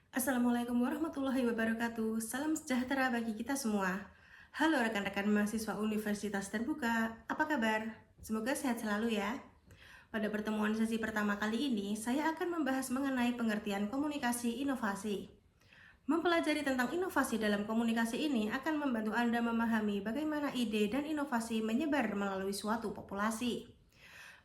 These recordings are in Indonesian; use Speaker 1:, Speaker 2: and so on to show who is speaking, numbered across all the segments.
Speaker 1: Assalamualaikum warahmatullahi wabarakatuh. Salam sejahtera bagi kita semua. Halo rekan-rekan mahasiswa Universitas Terbuka, apa kabar? Semoga sehat selalu ya. Pada pertemuan sesi pertama kali ini, saya akan membahas mengenai pengertian komunikasi inovasi. Mempelajari tentang inovasi dalam komunikasi ini akan membantu Anda memahami bagaimana ide dan inovasi menyebar melalui suatu populasi.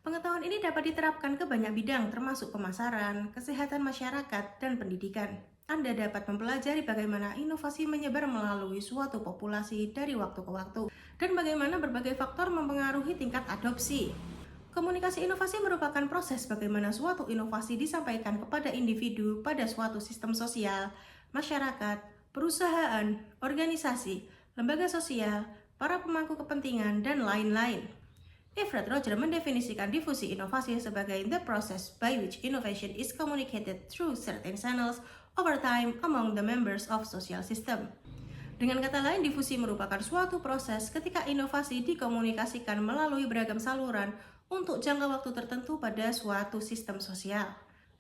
Speaker 1: Pengetahuan ini dapat diterapkan ke banyak bidang termasuk pemasaran, kesehatan masyarakat, dan pendidikan. Anda dapat mempelajari bagaimana inovasi menyebar melalui suatu populasi dari waktu ke waktu, dan bagaimana berbagai faktor mempengaruhi tingkat adopsi. Komunikasi inovasi merupakan proses bagaimana suatu inovasi disampaikan kepada individu pada suatu sistem sosial, masyarakat, perusahaan, organisasi, lembaga sosial, para pemangku kepentingan, dan lain-lain. Alfred Roger mendefinisikan difusi inovasi sebagai the process by which innovation is communicated through certain channels over time among the members of social system. Dengan kata lain, difusi merupakan suatu proses ketika inovasi dikomunikasikan melalui beragam saluran untuk jangka waktu tertentu pada suatu sistem sosial.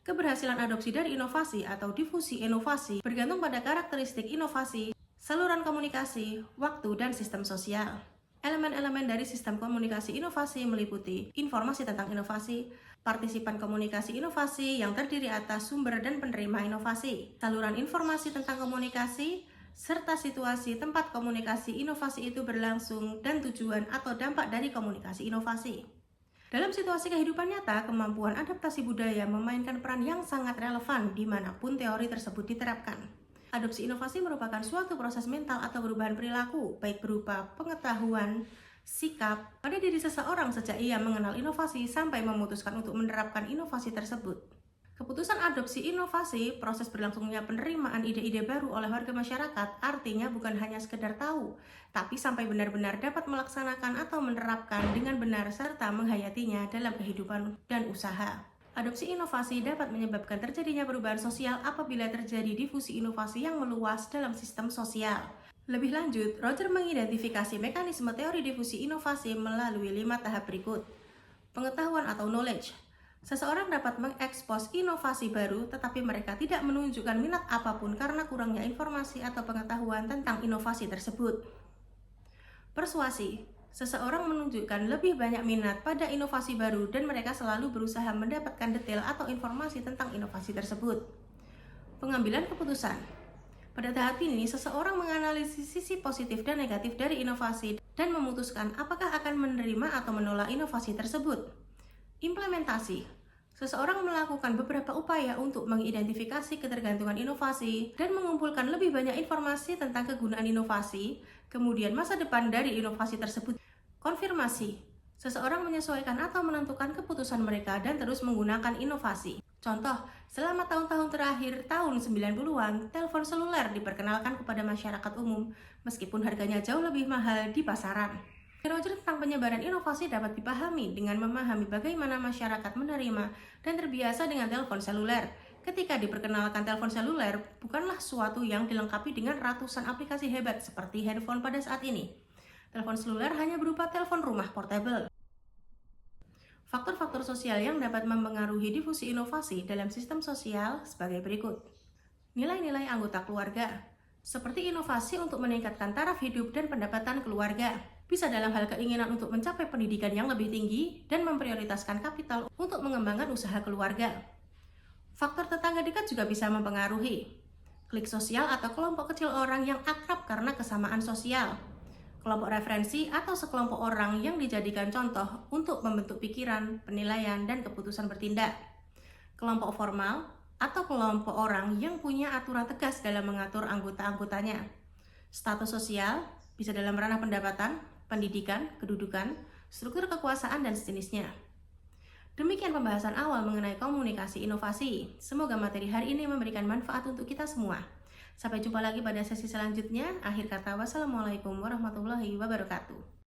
Speaker 1: Keberhasilan adopsi dari inovasi atau difusi inovasi bergantung pada karakteristik inovasi, saluran komunikasi, waktu, dan sistem sosial. Elemen-elemen dari sistem komunikasi inovasi meliputi informasi tentang inovasi, partisipan komunikasi inovasi yang terdiri atas sumber dan penerima inovasi, saluran informasi tentang komunikasi, serta situasi tempat komunikasi inovasi itu berlangsung dan tujuan atau dampak dari komunikasi inovasi. Dalam situasi kehidupan nyata, kemampuan adaptasi budaya memainkan peran yang sangat relevan dimanapun teori tersebut diterapkan. Adopsi inovasi merupakan suatu proses mental atau perubahan perilaku, baik berupa pengetahuan, sikap, pada diri seseorang sejak ia mengenal inovasi sampai memutuskan untuk menerapkan inovasi tersebut. Keputusan adopsi inovasi, proses berlangsungnya penerimaan ide-ide baru oleh warga masyarakat, artinya bukan hanya sekedar tahu, tapi sampai benar-benar dapat melaksanakan atau menerapkan dengan benar serta menghayatinya dalam kehidupan dan usaha. Adopsi inovasi dapat menyebabkan terjadinya perubahan sosial apabila terjadi difusi inovasi yang meluas dalam sistem sosial. Lebih lanjut, Roger mengidentifikasi mekanisme teori difusi inovasi melalui 5 tahap berikut. Pengetahuan atau knowledge. Seseorang dapat mengekspos inovasi baru, tetapi mereka tidak menunjukkan minat apapun karena kurangnya informasi atau pengetahuan tentang inovasi tersebut. Persuasi. Seseorang menunjukkan lebih banyak minat pada inovasi baru dan mereka selalu berusaha mendapatkan detail atau informasi tentang inovasi tersebut. Pengambilan keputusan. Pada tahap ini, seseorang menganalisis sisi positif dan negatif dari inovasi dan memutuskan apakah akan menerima atau menolak inovasi tersebut. Implementasi. Seseorang melakukan beberapa upaya untuk mengidentifikasi ketergantungan inovasi dan mengumpulkan lebih banyak informasi tentang kegunaan inovasi, kemudian masa depan dari inovasi tersebut. Konfirmasi. Seseorang menyesuaikan atau menentukan keputusan mereka dan terus menggunakan inovasi. Contoh, selama tahun-tahun terakhir, tahun 90-an, telepon seluler diperkenalkan kepada masyarakat umum, meskipun harganya jauh lebih mahal di pasaran. Roger tentang penyebaran inovasi dapat dipahami dengan memahami bagaimana masyarakat menerima dan terbiasa dengan telepon seluler. Ketika diperkenalkan telepon seluler, bukanlah suatu yang dilengkapi dengan ratusan aplikasi hebat seperti handphone pada saat ini. Telepon seluler hanya berupa telepon rumah portable. Faktor-faktor sosial yang dapat mempengaruhi difusi inovasi dalam sistem sosial sebagai berikut. Nilai-nilai anggota keluarga. Seperti inovasi untuk meningkatkan taraf hidup dan pendapatan keluarga. Bisa dalam hal keinginan untuk mencapai pendidikan yang lebih tinggi dan memprioritaskan kapital untuk mengembangkan usaha keluarga. Faktor tetangga dekat juga bisa mempengaruhi. Klik sosial atau kelompok kecil orang yang akrab karena kesamaan sosial. Kelompok referensi atau sekelompok orang yang dijadikan contoh untuk membentuk pikiran, penilaian, dan keputusan bertindak. Kelompok formal atau kelompok orang yang punya aturan tegas dalam mengatur anggota-anggotanya. Status sosial bisa dalam ranah pendapatan, pendidikan, kedudukan, struktur kekuasaan, dan sejenisnya. Demikian pembahasan awal mengenai komunikasi inovasi. Semoga materi hari ini memberikan manfaat untuk kita semua. Sampai jumpa lagi pada sesi selanjutnya. Akhir kata, wassalamualaikum warahmatullahi wabarakatuh.